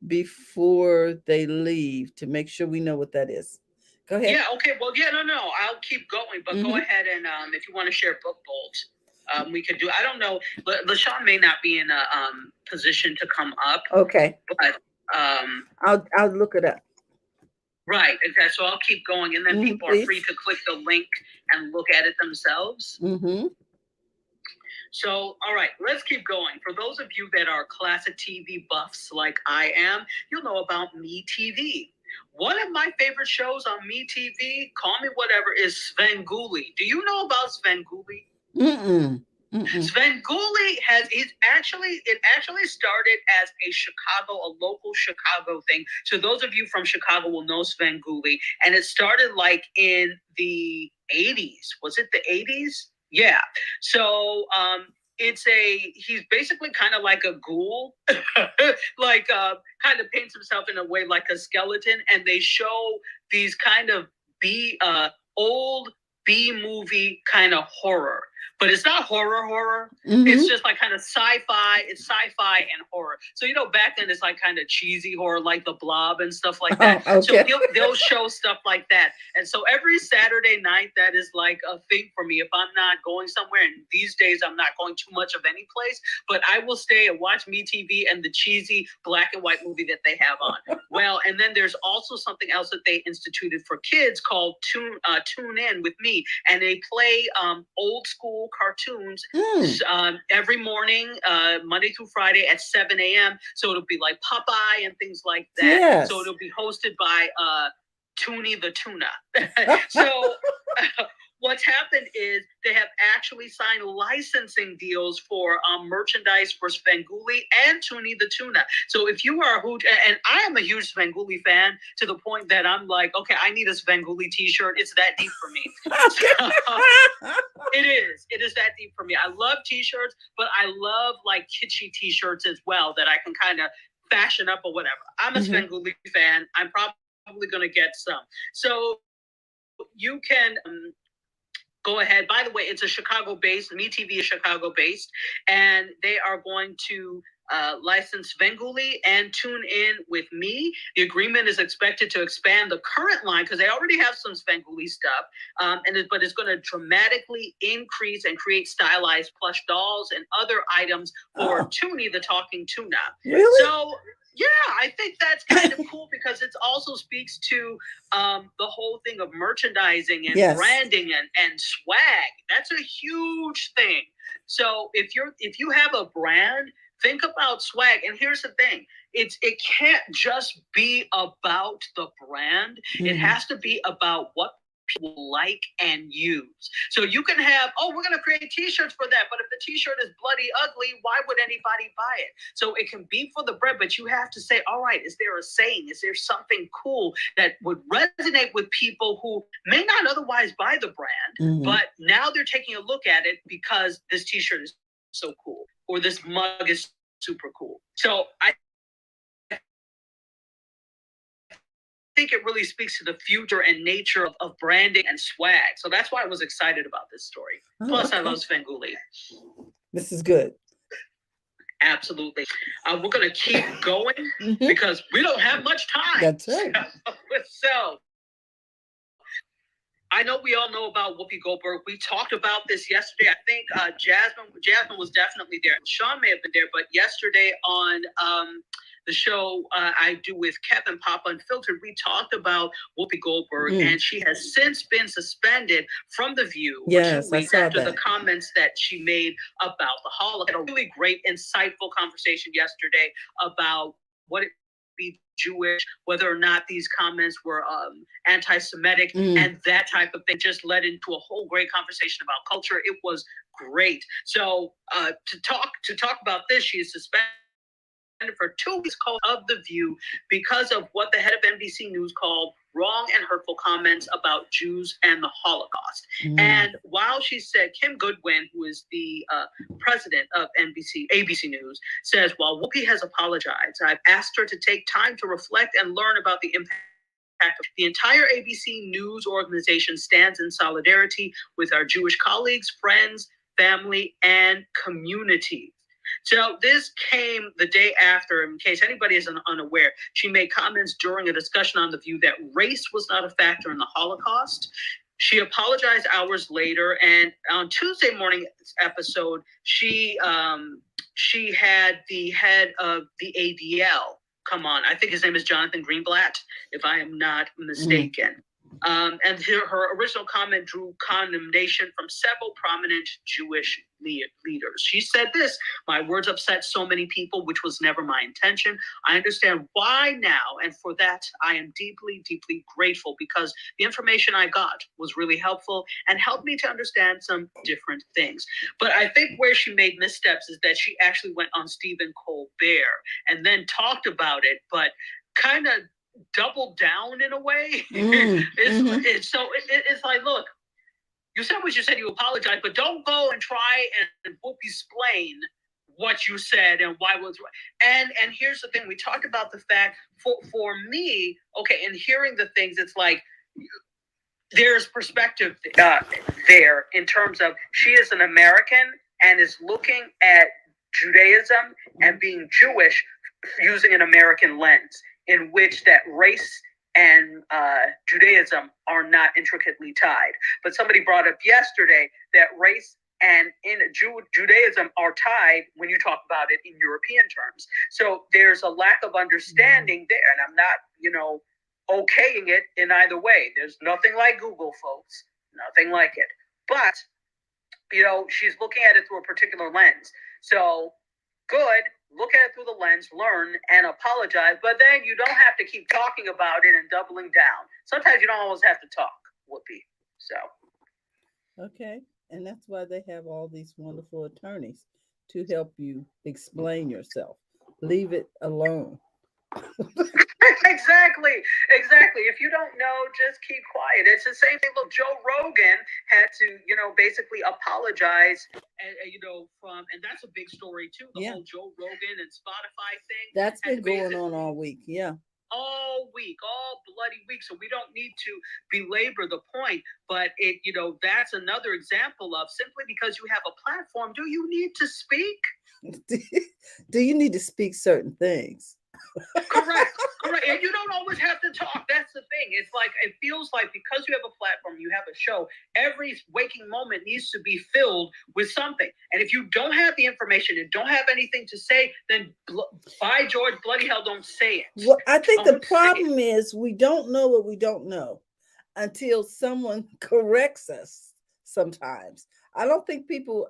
A: before they leave to make sure we know what that is. Go ahead.
B: Yeah. Okay. Well, yeah. No. I'll keep going, but go ahead and if you want to share book vault, we could do. I don't know. LaShawn may not be in a position to come up.
A: Okay.
B: But
A: I'll look it up.
B: Right. Okay. So I'll keep going, and then people are free to click the link and look at it themselves. So, all right, let's keep going. For those of you that are classic TV buffs like I am, you'll know about MeTV. One of my favorite shows on MeTV, call me whatever, is Svengoolie. Do you know about Svengoolie? Svengoolie it actually started as a local Chicago thing. So those of you from Chicago will know Svengoolie, and it started like in the 80s. Was it the 80s? Yeah. So he's basically kind of like a ghoul, like kind of paints himself in a way like a skeleton, and they show these kind of old B-movie kind of horror. But it's not horror. It's just like kind of sci-fi. It's sci-fi and horror. So, back then it's like kind of cheesy horror, like The Blob and stuff like that. Okay. So they'll show stuff like that. And so every Saturday night, that is like a thing for me. If I'm not going somewhere, and these days I'm not going too much of any place, but I will stay and watch MeTV and the cheesy black and white movie that they have on. Well, and then there's also something else that they instituted for kids called Tune In with Me. And they play old school cartoons every morning, Monday through Friday at 7 a.m. So it'll be like Popeye and things like that. Yes. So it'll be hosted by Toonie the Tuna. So what's happened is they have actually signed licensing deals for merchandise for Svengoolie and Toonie the Tuna. So if you are and I am a huge Svengoolie fan to the point that I'm like, okay, I need a Svengoolie t-shirt. It's that deep for me. It is that deep for me. I love t-shirts, but I love like kitschy t-shirts as well that I can kind of fashion up or whatever. I'm a Svengoolie fan. I'm probably going to get some. So you can go ahead. By the way, it's a Chicago-based. MeTV is Chicago-based, and they are going to license Svengoolie and Tune In with Me. The agreement is expected to expand the current line because they already have some Svengoolie stuff, but it's going to dramatically increase and create stylized plush dolls and other items for Toonie the Talking Tuna.
A: Really?
B: So yeah, I think that's kind of cool because it also speaks to the whole thing of merchandising and branding and swag. That's a huge thing. So if you have a brand, think about swag. And here's the thing. It can't just be about the brand. It has to be about what people like and use. So you can have, we're going to create t-shirts for that. But if the t-shirt is bloody ugly, why would anybody buy it? So it can be for the brand, but you have to say, all right, is there a saying? Is there something cool that would resonate with people who may not otherwise buy the brand, but now they're taking a look at it because this t-shirt is so cool or this mug is super cool. So I think it really speaks to the future and nature of branding and swag. So that's why I was excited about this story. Plus, I love Svengoolie.
A: This is good.
B: Absolutely. We're going to keep going because we don't have much time.
A: That's right.
B: So I know we all know about Whoopi Goldberg. We talked about this yesterday. I think Jasmine was definitely there. Sean may have been there, but yesterday on the show I do with Kevin Pop Unfiltered, we talked about Whoopi Goldberg, and she has since been suspended from The View for 2 weeks after the comments that she made about the Holocaust. Had a really great, insightful conversation yesterday about what it be Jewish, whether or not these comments were anti-Semitic, and that type of thing just led into a whole great conversation about culture. It was great. So to talk about this, she is suspended for 2 weeks of The View because of what the head of NBC News called wrong and hurtful comments about Jews and the Holocaust. And while she said, Kim Goodwin, who is the president of ABC News, says, while Whoopi has apologized, I've asked her to take time to reflect and learn about the impact. The entire ABC News organization stands in solidarity with our Jewish colleagues, friends, family, and community. So this came the day after, in case anybody is unaware, she made comments during a discussion on The View that race was not a factor in the Holocaust. She apologized hours later, and on Tuesday morning's episode, she had the head of the ADL come on. I think his name is Jonathan Greenblatt, if I am not mistaken. And her original comment drew condemnation from several prominent Jewish leaders. She said this, my words upset so many people, which was never my intention. I understand why now, and for that, I am deeply, deeply grateful because the information I got was really helpful and helped me to understand some different things. But I think where she made missteps is that she actually went on Stephen Colbert and then talked about it, but kind of doubled down in a way. It's like, look, you said what you said, you apologize, but don't go and try and explain what you said and why it was right. And here's the thing, we talked about the fact for me, okay, and hearing the things, it's like there's perspective there in terms of she is an American and is looking at Judaism and being Jewish using an American lens, in which that race and Judaism are not intricately tied. But somebody brought up yesterday that race and in Judaism are tied when you talk about it in European terms. So there's a lack of understanding there, and I'm not, okaying it in either way. There's nothing like Google, folks, nothing like it. But, she's looking at it through a particular lens. So good. Look at it through the lens, learn, and apologize. But then you don't have to keep talking about it and doubling down. Sometimes you don't always have to talk, Whoopi. So.
A: Okay. And that's why they have all these wonderful attorneys to help you explain yourself. Leave it alone.
B: Exactly. If you don't know, just keep quiet. It's the same thing. Look, Joe Rogan had to, basically apologize, and that's a big story too. The whole Joe Rogan and Spotify thing.
A: That's been going on all week. Yeah.
B: All bloody week. So we don't need to belabor the point, but that's another example of simply because you have a platform, do you need to speak?
A: Do you need to speak certain things?
B: Correct. And you don't always have to talk. That's the thing. It's like, it feels like because you have a platform, you have a show, every waking moment needs to be filled with something. And if you don't have the information and don't have anything to say, then by George, bloody hell, don't say it.
A: Well, I think the problem is we don't know what we don't know until someone corrects us sometimes. I don't think people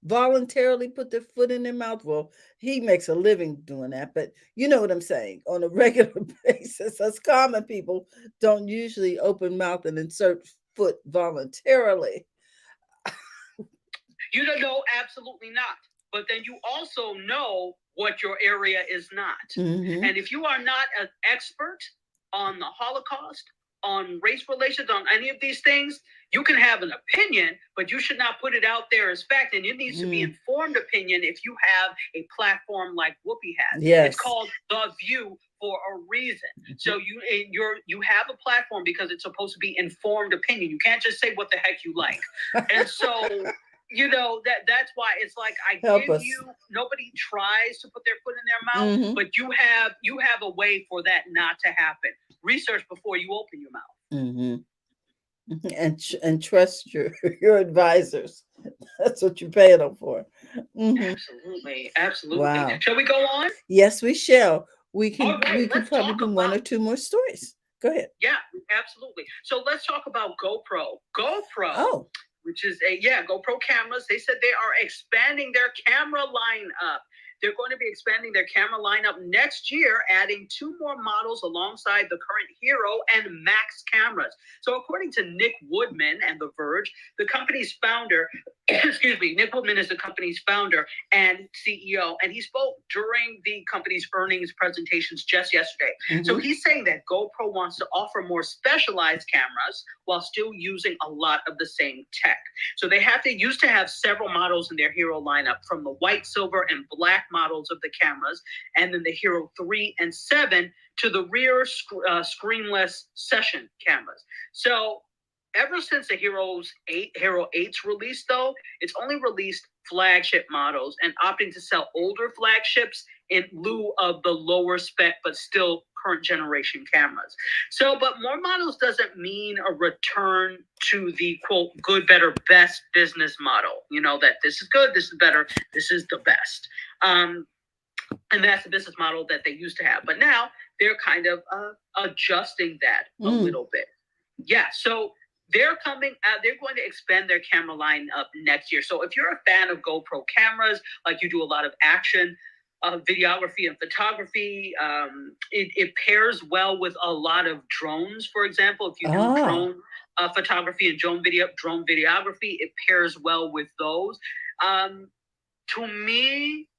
A: voluntarily put their foot in their mouth. Well, he makes a living doing that, but you know what I'm saying. On a regular basis, us common people don't usually open mouth and insert foot voluntarily.
B: You don't know, absolutely not. But then you also know what your area is not. And if you are not an expert on the Holocaust, on race relations, on any of these things, you can have an opinion, but you should not put it out there as fact. And it needs to be informed opinion if you have a platform like Whoopi has.
A: Yes.
B: It's called The View for a reason. So you have a platform because it's supposed to be informed opinion. You can't just say what the heck you like. And so you know, that's why it's like I
A: Help
B: give
A: us.
B: you. Nobody tries to put their foot in their mouth,
A: Mhm.
B: but you have a way for that not to happen. Research before you open your mouth.
A: Mhm. And trust your your advisors. That's what you're paying them for. Mhm.
B: Absolutely, absolutely.
A: Wow.
B: Shall we go on?
A: Yes, we shall. We
B: All
A: can
B: right,
A: probably
B: let's talk
A: do one or
B: about.
A: two more stories. Go ahead.
B: Yeah, absolutely. So let's talk about GoPro. GoPro,
A: Oh.
B: which is GoPro cameras. They said they are expanding their camera lineup. They're going to be expanding their camera lineup next year, adding 2 more models alongside the current Hero and Max cameras. So according to Nick Woodman and The Verge, the company's founder, excuse me, Nick Woodman is the company's founder and CEO, and he spoke during the company's earnings presentations just yesterday. So
A: Mhm.
B: he's saying that GoPro wants to offer more specialized cameras while still using a lot of the same tech. So they used to have several models in their Hero lineup, from the white, silver, and black models of the cameras, and then the Hero 3 and 7 to the rear screenless session cameras. So ever since the Hero 8's release, though, it's only released flagship models and opting to sell older flagships in lieu of the lower spec but still current generation cameras. So, but more models doesn't mean a return to the quote good, better, best business model. You know, that this is good, this is better, this is the best. And that's the business model that they used to have. But now they're kind of adjusting that a little bit. Yeah, so they're coming out, they're going to expand their camera line up next year. So if you're a fan of GoPro cameras, like you do a lot of action, videography and photography, it pairs well with a lot of drones, for example. If you do drone photography and drone videography, it pairs well with those. To me,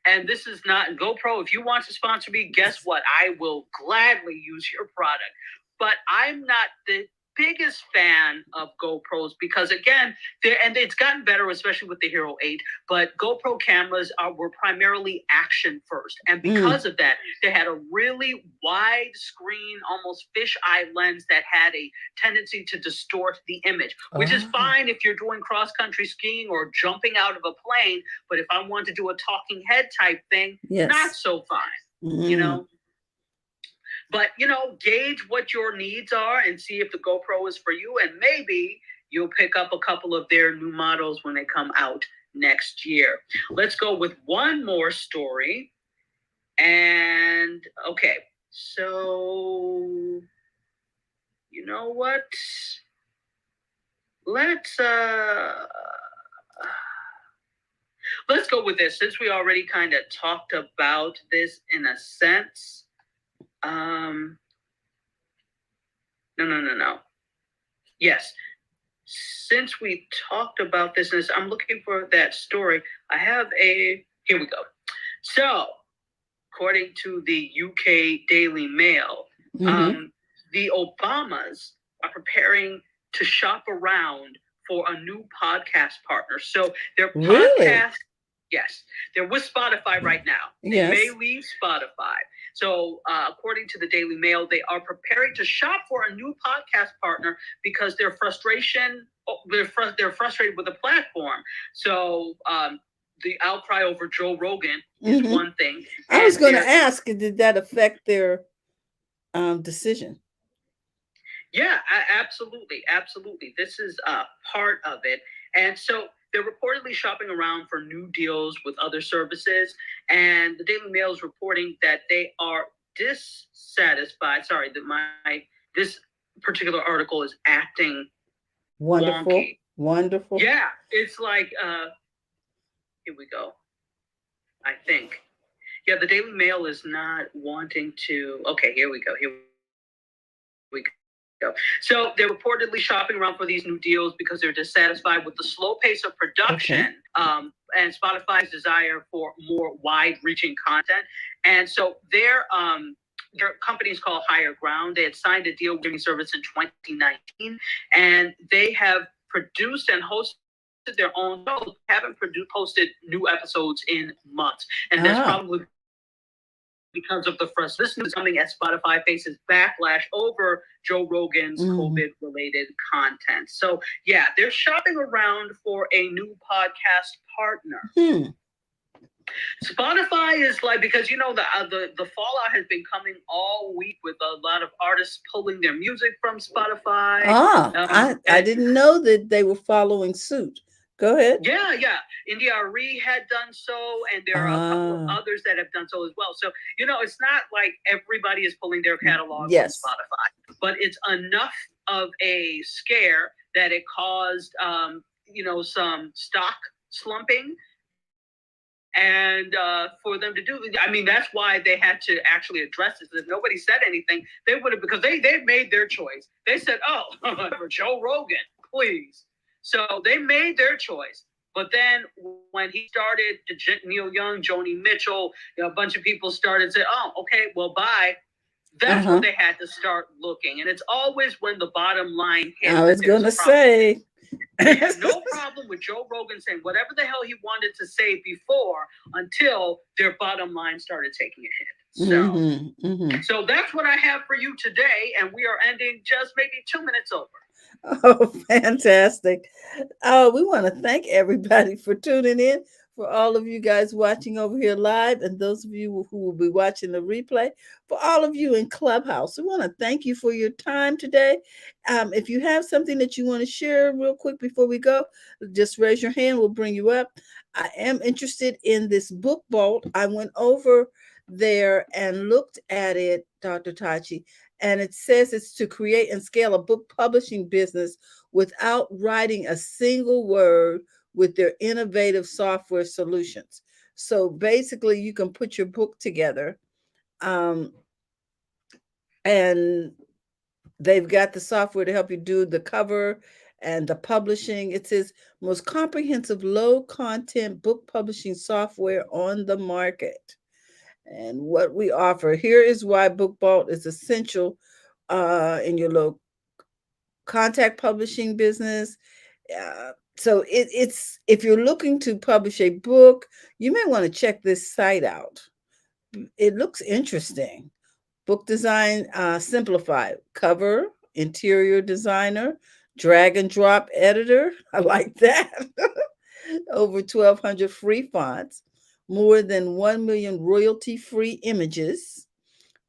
B: and this is not GoPro, if you want to sponsor me, guess what? I will gladly use your product. But I'm not the biggest fan of GoPros because, again, and it's gotten better, especially with the Hero 8, but GoPro cameras were primarily action first. And because of that, they had a really wide screen, almost fisheye lens that had a tendency to distort the image, which is fine if you're doing cross-country skiing or jumping out of a plane. But if I want to do a talking head type thing, not so fine, you know? But, you know, gauge what your needs are and see if the GoPro is for you. And maybe you'll pick up a couple of their new models when they come out next year. Let's go with one more story. And, okay, so, you know what? Let's go with this, since we already kind of talked about this in a sense. No. Yes. Since we talked about this, I'm looking for that story. Here we go. So, according to the UK Daily Mail, the Obamas are preparing to shop around for a new podcast partner. So their podcast, yes, they're with Spotify right now. They may leave Spotify. So according to the Daily Mail, they are preparing to shop for a new podcast partner because they're frustrated with the platform. So the outcry over Joe Rogan is one thing.
A: I was going to ask, did that affect their decision?
B: Yeah, absolutely. This is part of it. And so they're reportedly shopping around for new deals with other services. And the Daily Mail is reporting that they are dissatisfied. Sorry, that this particular article is acting wonky.
A: Wonderful.
B: Yeah, it's like, here we go. I think. Yeah, the Daily Mail is not wanting to. Okay, here we go. So they're reportedly shopping around for these new deals because they're dissatisfied with the slow pace of production and Spotify's desire for more wide-reaching content. And so their company is called Higher Ground. They had signed a deal with streaming service in 2019, and they have produced and hosted their own shows, haven't posted new episodes in months. And that's probably because of the frustration. This news coming as Spotify faces backlash over Joe Rogan's COVID-related content. So, yeah, they're shopping around for a new podcast partner. Spotify is like, because you know the fallout has been coming all week with a lot of artists pulling their music from Spotify.
A: I didn't know that they were following suit. Go ahead.
B: Yeah. India Arie had done so, and there are a couple of others that have done so as well. So, you know, it's not like everybody is pulling their catalog from Spotify, but it's enough of a scare that it caused, some stock slumping. And for them to do, I mean, that's why they had to actually address this. If nobody said anything, they would have, because they made their choice. They said, oh, for Joe Rogan, please. So they made their choice. But then when he started, Neil Young, Joni Mitchell, a bunch of people started saying, oh, okay, well, bye. That's when they had to start looking. And it's always when the bottom line hits.
A: I was going to say.
B: They had no problem with Joe Rogan saying whatever the hell he wanted to say before until their bottom line started taking a hit. So, so that's what I have for you today. And we are ending just maybe 2 minutes over.
A: Oh, fantastic. Oh, we want to thank everybody for tuning in, for all of you guys watching over here live, and those of you who will be watching the replay, for all of you in Clubhouse. We want to thank you for your time today. If you have something that you want to share real quick before we go, just raise your hand. We'll bring you up. I am interested in this book vault. I went over there and looked at it, Dr. Tachi, and it says it's to create and scale a book publishing business without writing a single word with their innovative software solutions. So basically, you can put your book together, and they've got the software to help you do the cover and the publishing. It says most comprehensive low content book publishing software on the market. And what we offer here is why Book Vault is essential in your low contact publishing business. So it's, if you're looking to publish a book, you may want to check this site out. It looks interesting. Book design simplified, cover, interior designer, drag and drop editor. I like that. Over 1,200 free fonts, more than 1 million royalty-free images,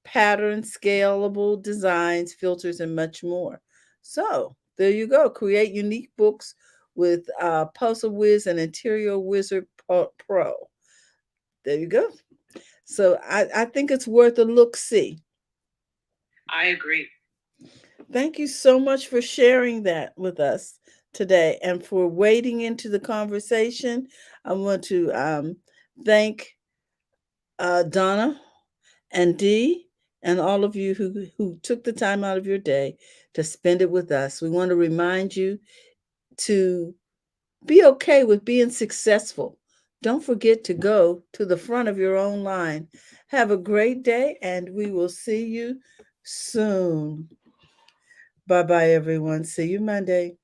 A: patterns, scalable designs, filters, and much more. So there you go. Create unique books with Puzzle Whiz and Interior Wizard Pro. There you go. So I think it's worth a look-see.
B: I agree.
A: Thank you so much for sharing that with us today and for wading into the conversation. I want to thank Donna and Dee and all of you who took the time out of your day to spend it with us. We want to remind you to be okay with being successful. Don't forget to go to the front of your own line. Have a great day, and we will see you soon. Bye-bye, everyone. See you Monday.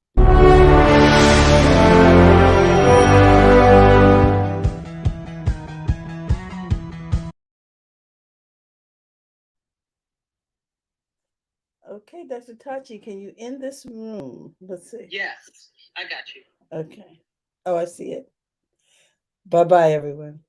A: Okay, Dr. Tachi, can you end this room? Let's see.
B: Yes, I got you.
A: Okay. Oh, I see it. Bye-bye, everyone.